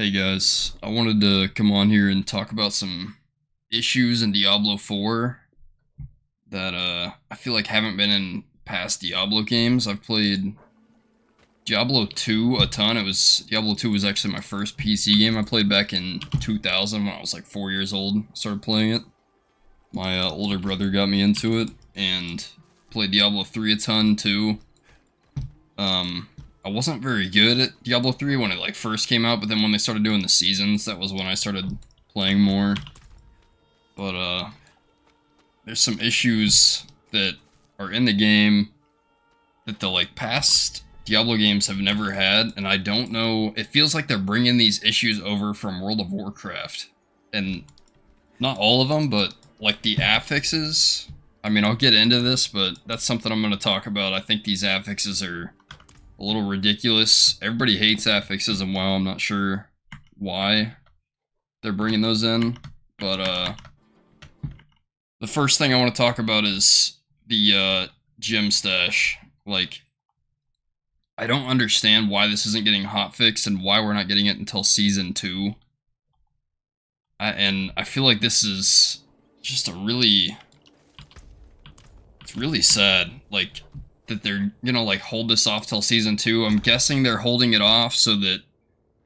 Hey guys, I wanted to come on here and talk about some issues in Diablo 4 that I feel like haven't been in past Diablo games. I've played Diablo 2 a ton. Diablo 2 was actually my first PC game I played back in 2000 when I was like 4 years old. I started playing it. My older brother got me into it and played Diablo 3 a ton too. I wasn't very good at Diablo 3 when it like first came out, but then when they started doing the seasons, that was when I started playing more. But there's some issues that are in the game that the like past Diablo games have never had, and I don't know, it feels like they're bringing these issues over from World of Warcraft. And not all of them, but like the affixes. I mean, I'll get into this, but that's something I'm going to talk about. I think these affixes are a little ridiculous. Everybody hates affixes, and while I'm not sure why they're bringing those in, but the first thing I want to talk about is the gem stash. Like, I don't understand why this isn't getting hotfixed and why we're not getting it until Season 2. And I feel like this is just it's really sad, like, that they're gonna, like, hold this off till Season 2. I'm guessing they're holding it off so that,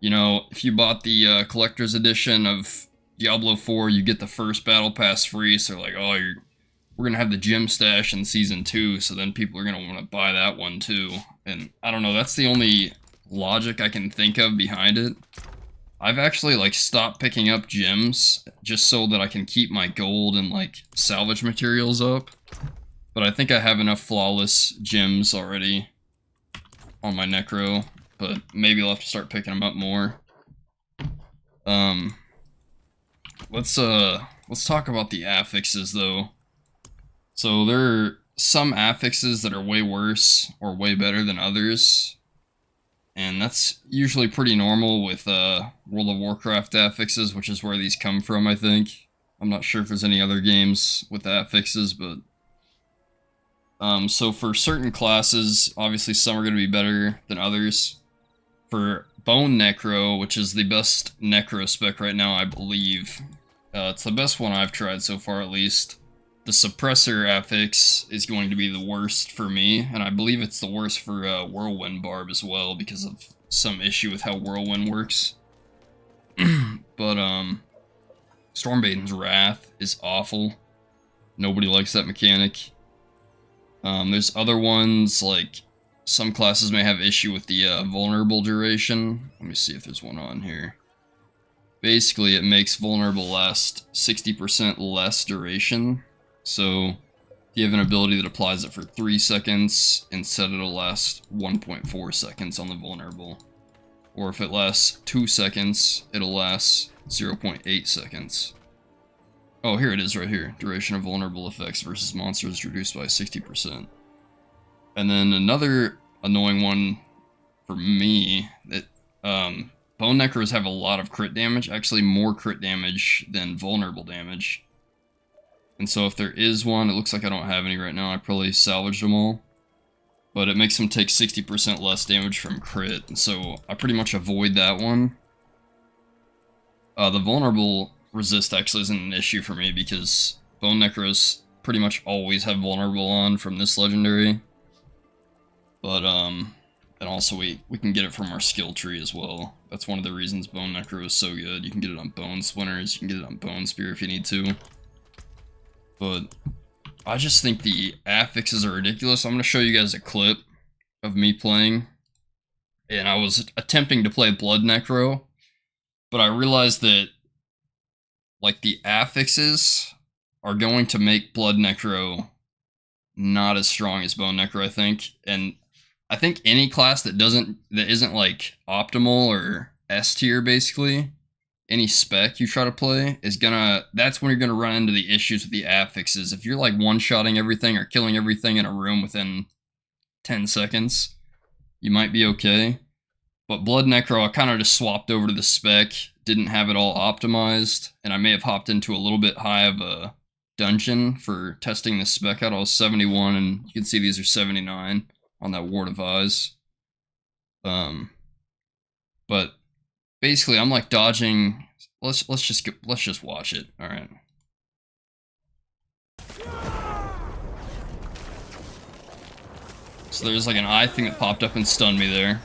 you know, if you bought the collector's edition of Diablo 4, you get the first battle pass free, so like, oh, we're gonna have the gem stash in Season 2, so then people are gonna want to buy that one too. And I don't know, that's the only logic I can think of behind it. I've actually like stopped picking up gems just so that I can keep my gold and like salvage materials up. But I think I have enough flawless gems already on my Necro, but maybe I'll have to start picking them up more. Let's talk about the affixes though. So there are some affixes that are way worse or way better than others. And that's usually pretty normal with World of Warcraft affixes, which is where these come from, I think. I'm not sure if there's any other games with affixes, but so for certain classes, obviously some are going to be better than others. For Bone Necro, which is the best Necro spec right now, I believe. It's the best one I've tried so far, at least. The Suppressor affix is going to be the worst for me, and I believe it's the worst for Whirlwind Barb as well, because of some issue with how Whirlwind works. But, Stormbane's Wrath is awful. Nobody likes that mechanic. There's other ones, like, some classes may have issue with the vulnerable duration. Let me see if there's one on here. Basically, it makes vulnerable last 60% less duration. So, you have an ability that applies it for 3 seconds, instead it'll last 1.4 seconds on the vulnerable. Or if it lasts 2 seconds, it'll last 0.8 seconds. Oh, here it is right here. Duration of vulnerable effects versus monsters reduced by 60%. And then another annoying one for me, that Bone Necros have a lot of crit damage, actually more crit damage than vulnerable damage. And so if there is one, it looks like I don't have any right now, I probably salvaged them all. But it makes them take 60% less damage from crit, and so I pretty much avoid that one. The vulnerable resist actually isn't an issue for me because Bone Necros pretty much always have vulnerable on from this legendary. But, and also we can get it from our skill tree as well. That's one of the reasons Bone Necro is so good. You can get it on Bone Splinters, you can get it on Bone Spear if you need to. But I just think the affixes are ridiculous. I'm going to show you guys a clip of me playing. And I was attempting to play Blood Necro, but I realized that like the affixes are going to make Blood Necro not as strong as Bone Necro, I think. And I think any class that isn't like optimal or S tier basically, any spec you try to play is that's when you're gonna run into the issues with the affixes. If you're like one-shotting everything or killing everything in a room within 10 seconds, you might be okay. But Blood Necro, I kind of just swapped over to the spec, didn't have it all optimized, and I may have hopped into a little bit high of a dungeon for testing the spec out. I was 71, and you can see these are 79 on that Ward of Eyes. But basically I'm like dodging. Let's just watch it. All right. So there's like an eye thing that popped up and stunned me there.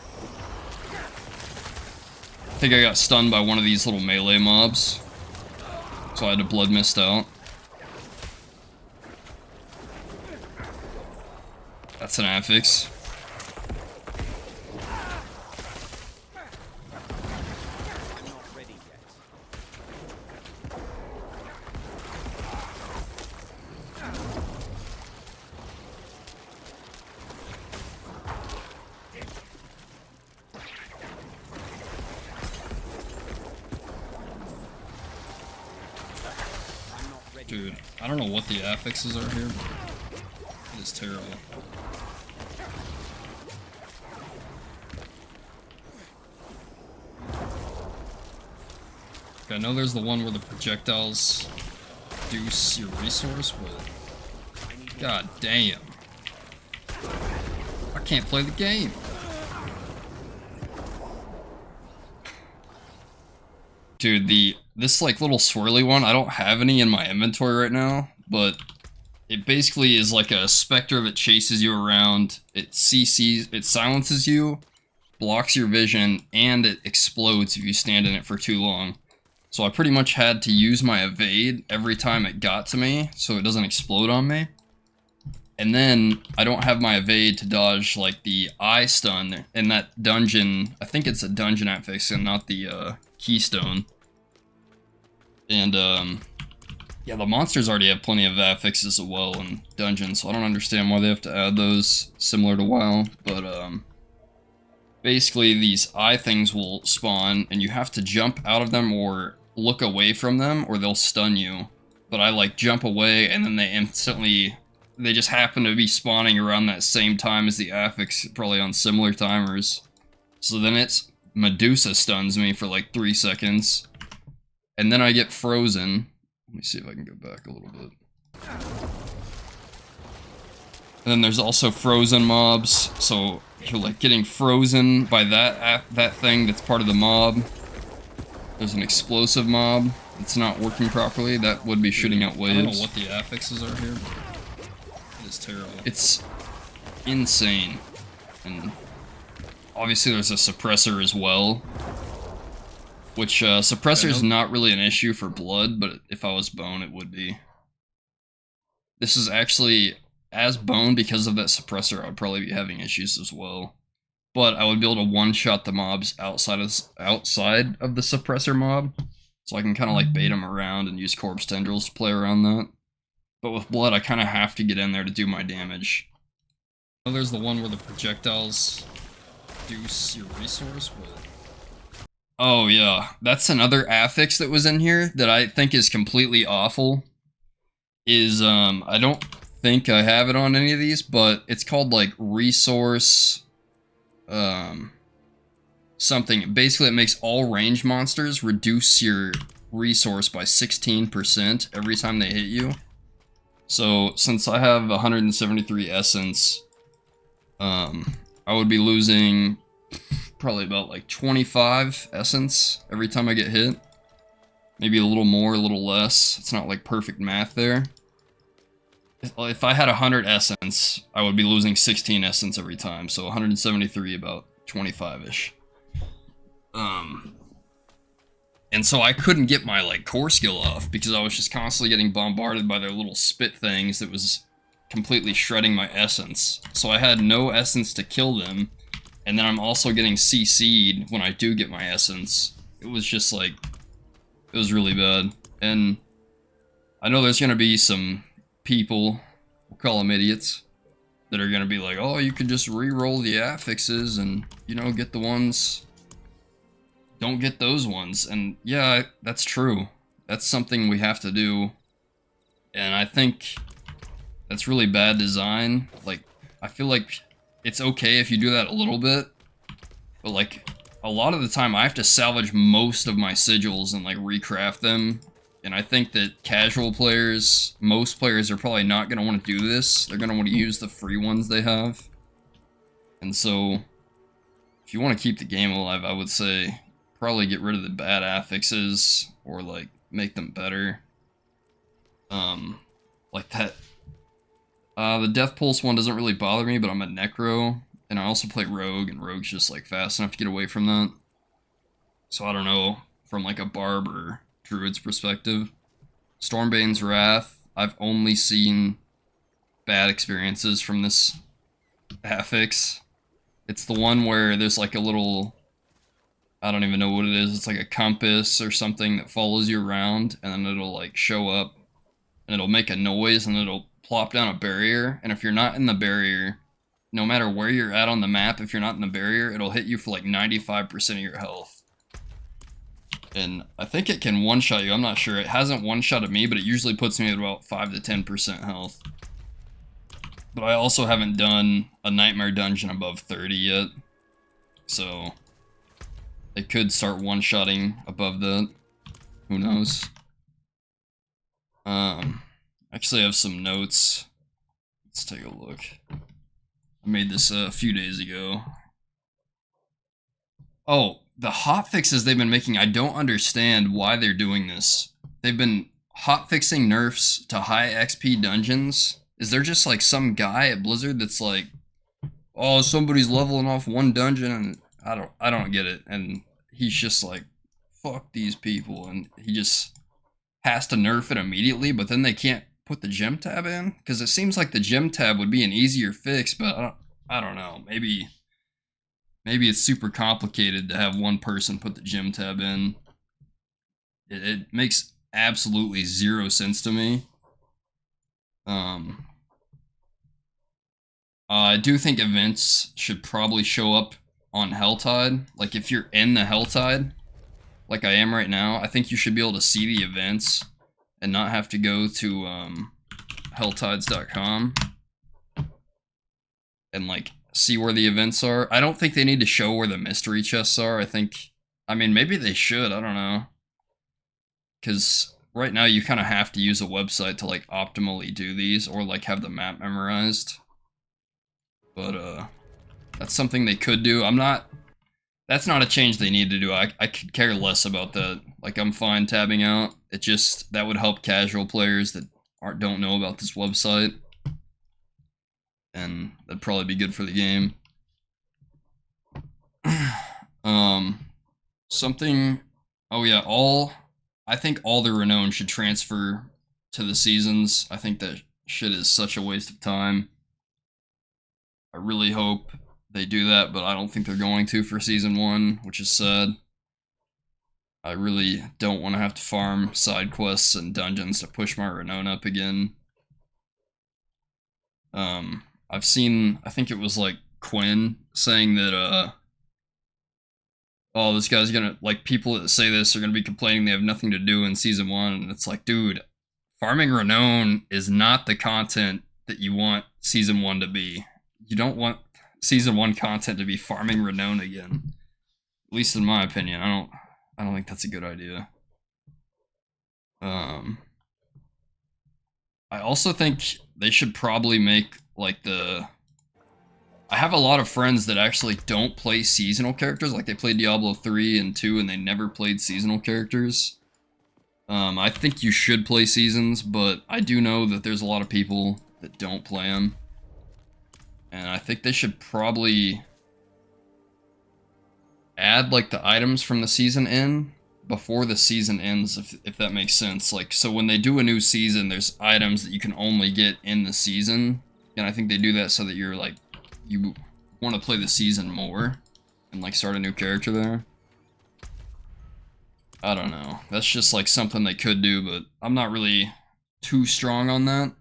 I think I got stunned by one of these little melee mobs, so I had to blood mist out. That's an affix. Dude, I don't know what the affixes are here, but it is terrible. Okay, I know there's the one where the projectiles reduce your resource, but god damn. I can't play the game. Dude, this like little swirly one, I don't have any in my inventory right now, but it basically is like a specter that chases you around. It silences you, blocks your vision, and it explodes if you stand in it for too long. So I pretty much had to use my evade every time it got to me, so it doesn't explode on me. And then I don't have my evade to dodge like the eye stun in that dungeon. I think it's a dungeon affix and not the keystone. And yeah, the monsters already have plenty of affixes as well in dungeons, so I don't understand why they have to add those, similar to WoW. But basically these eye things will spawn and you have to jump out of them or look away from them or they'll stun you. But I like jump away and then they just happen to be spawning around that same time as the affix, probably on similar timers. So then it's Medusa stuns me for like 3 seconds. And then I get frozen. Let me see if I can go back a little bit. And then there's also frozen mobs. So you're like getting frozen by that thing that's part of the mob. There's an explosive mob that's not working properly. That would be shooting out waves. I don't know what the affixes are here, but it is terrible. It's insane. And obviously there's a suppressor as well. Which, suppressor is not really an issue for blood, but if I was bone, it would be. This is actually, as bone, because of that suppressor, I would probably be having issues as well. But I would be able to one-shot the mobs outside of the suppressor mob. So I can kind of like bait them around and use corpse tendrils to play around that. But with blood, I kind of have to get in there to do my damage. Oh, there's the one where the projectiles reduce your resource, but... Oh yeah, that's another affix that was in here that I think is completely awful. I don't think I have it on any of these, but it's called like resource something. Basically it makes all range monsters reduce your resource by 16% every time they hit you. So since I have 173 essence, I would be losing probably about like 25 essence every time I get hit. Maybe a little more, a little less. It's not like perfect math there. If I had 100 essence, I would be losing 16 essence every time. So 173, about 25-ish. And so I couldn't get my like core skill off because I was just constantly getting bombarded by their little spit things that was completely shredding my essence. So I had no essence to kill them. And then I'm also getting CC'd when I do get my essence. It was just like, it was really bad. And I know there's gonna be some people, we'll call them idiots, that are gonna be like, oh, you could just re-roll the affixes and, you know, get the ones, don't get those ones. And yeah, that's true. That's something we have to do. And I think that's really bad design. Like, I feel like it's okay if you do that a little bit, but like a lot of the time I have to salvage most of my sigils and like recraft them. And I think that casual players, most players are probably not going to want to do this. They're going to want to use the free ones they have. And so if you want to keep the game alive, I would say probably get rid of the bad affixes or like make them better. Like that. The Death Pulse one doesn't really bother me, but I'm a Necro, and I also play Rogue, and Rogue's just like fast enough to get away from that. So I don't know, from like a Barb or Druid's perspective. Stormbane's Wrath, I've only seen bad experiences from this affix. It's the one where there's like a little, I don't even know what it is, it's like a compass or something that follows you around, and then it'll like show up, and it'll make a noise, and it'll plop down a barrier, and if you're not in the barrier, no matter where you're at on the map, if you're not in the barrier, it'll hit you for like 95% of your health. And I think it can one-shot you, I'm not sure. It hasn't one-shotted me, but it usually puts me at about 5 to 10% health. But I also haven't done a Nightmare Dungeon above 30 yet. So it could start one-shotting above that. Who knows? Actually I have some notes. Let's take a look. I made this a few days ago. Oh, the hotfixes they've been making, I don't understand why they're doing this. They've been hotfixing nerfs to high XP dungeons. Is there just like some guy at Blizzard that's like, oh, somebody's leveling off one dungeon, and I don't get it. And he's just like, fuck these people, and he just has to nerf it immediately, but then they can't put the gem tab in? Because it seems like the gem tab would be an easier fix, but I don't know. Maybe it's super complicated to have one person put the gem tab in. It makes absolutely zero sense to me. I do think events should probably show up on Helltide. Like if you're in the Helltide, like I am right now, I think you should be able to see the events and not have to go to helltides.com and like see where the events are. I don't think they need to show where the mystery chests are. I mean, maybe they should, I don't know. Because right now you kind of have to use a website to like optimally do these, or like have the map memorized. But that's something they could do. That's not a change they need to do. I could care less about that. Like, I'm fine tabbing out. It just, that would help casual players that don't know about this website. And that'd probably be good for the game. Oh yeah, I think all the reknown should transfer to the seasons. I think that shit is such a waste of time. I really hope they do that, but I don't think they're going to for Season 1, which is sad. I really don't want to have to farm side quests and dungeons to push my reknown up again. I've seen, I think it was like Quinn saying that, oh, this guy's gonna, like, people that say this are gonna be complaining they have nothing to do in Season 1, and it's like, dude, farming reknown is not the content that you want Season 1 to be. You don't want Season 1 content to be farming reknown again. At least in my opinion, I don't think that's a good idea. I also think they should probably make, like, I have a lot of friends that actually don't play seasonal characters, like they played Diablo 3 and 2 and they never played seasonal characters. I think you should play seasons, but I do know that there's a lot of people that don't play them. And I think they should probably add like the items from the season in before the season ends, if that makes sense. Like, so when they do a new season, there's items that you can only get in the season. And I think they do that so that you're like, you want to play the season more and like start a new character there. I don't know. That's just like something they could do, but I'm not really too strong on that.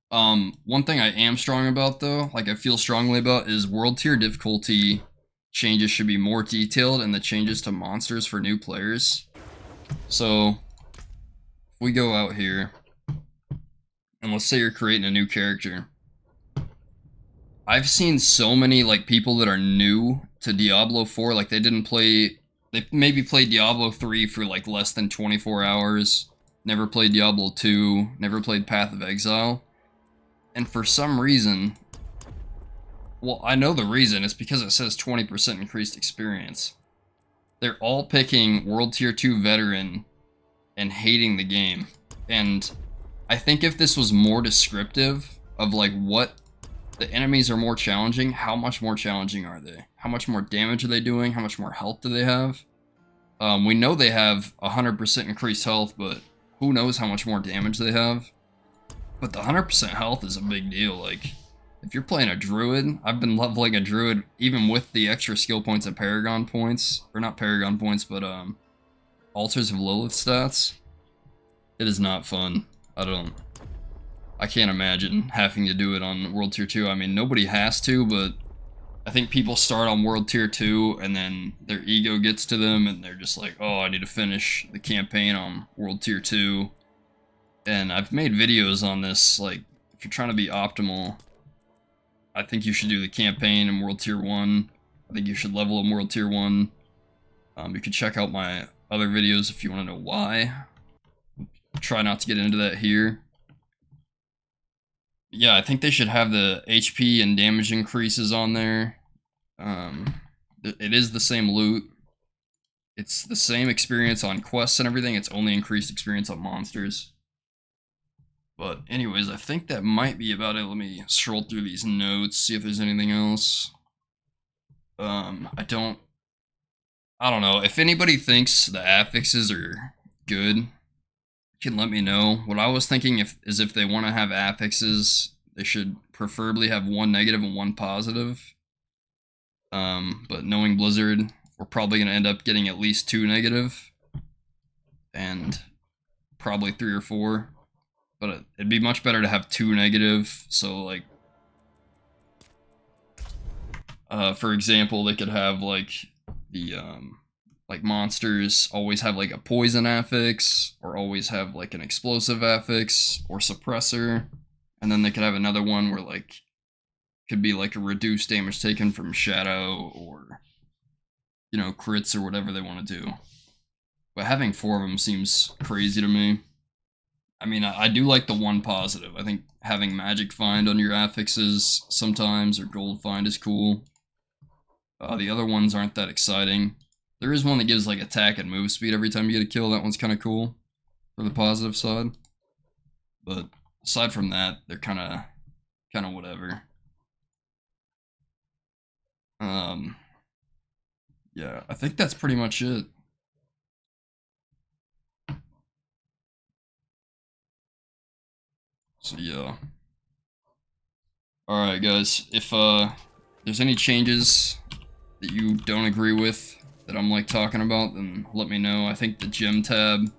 One thing I am strong about though, like I feel strongly about, is world tier difficulty changes should be more detailed, and the changes to monsters for new players. So if we go out here and let's say you're creating a new character. I've seen so many like people that are new to Diablo 4, like they maybe played Diablo 3 for like less than 24 hours, never played Diablo 2, never played Path of Exile. And for some reason, well, I know the reason, it's because it says 20% increased experience. they're all picking World Tier 2 veteran and hating the game. And I think if this was more descriptive of like what the enemies are more challenging, how much more challenging are they? How much more damage are they doing? How much more health do they have? We know they have 100% increased health, but who knows how much more damage they have? But the 100% health is a big deal. Like, if you're playing a druid, I've been leveling a druid even with the extra skill points and paragon points, or not paragon points, but Altars of Lilith stats. It is not fun. I can't imagine having to do it on World Tier 2. I mean, nobody has to, but I think people start on World Tier 2 and then their ego gets to them and they're just like, oh, I need to finish the campaign on World Tier 2. And I've made videos on this, like, if you're trying to be optimal, I think you should do the campaign in World Tier 1. I think you should level in World Tier 1. You can check out my other videos if you want to know why. Try not to get into that here. Yeah, I think they should have the HP and damage increases on there. It is the same loot. It's the same experience on quests and everything. It's only increased experience on monsters. But anyways, I think that might be about it. Let me scroll through these notes, see if there's anything else. I don't know. If anybody thinks the affixes are good, you can let me know. What I was thinking is if they want to have affixes, they should preferably have one negative and one positive. But knowing Blizzard, we're probably going to end up getting at least 2 negative. And probably 3 or 4. But it'd be much better to have 2 negative, so like, for example, they could have like the, like monsters always have like a poison affix, or always have like an explosive affix, or suppressor, and then they could have another one where like, could be like a reduced damage taken from shadow, or, you know, crits or whatever they want to do. But having 4 of them seems crazy to me. I mean, I do like the one positive. I think having magic find on your affixes sometimes, or gold find, is cool. The other ones aren't that exciting. There is one that gives like attack and move speed every time you get a kill. That one's kind of cool for the positive side. But aside from that, they're kind of whatever. Yeah, I think that's pretty much it. So yeah. Alright guys, if there's any changes that you don't agree with that I'm like talking about, then let me know. I think the gem tab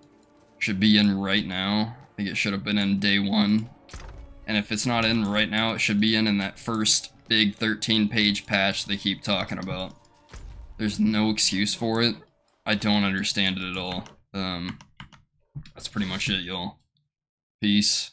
should be in right now. I think it should have been in day 1. And if it's not in right now, it should be in that first big 13-page patch they keep talking about. There's no excuse for it. I don't understand it at all. That's pretty much it, y'all. Peace.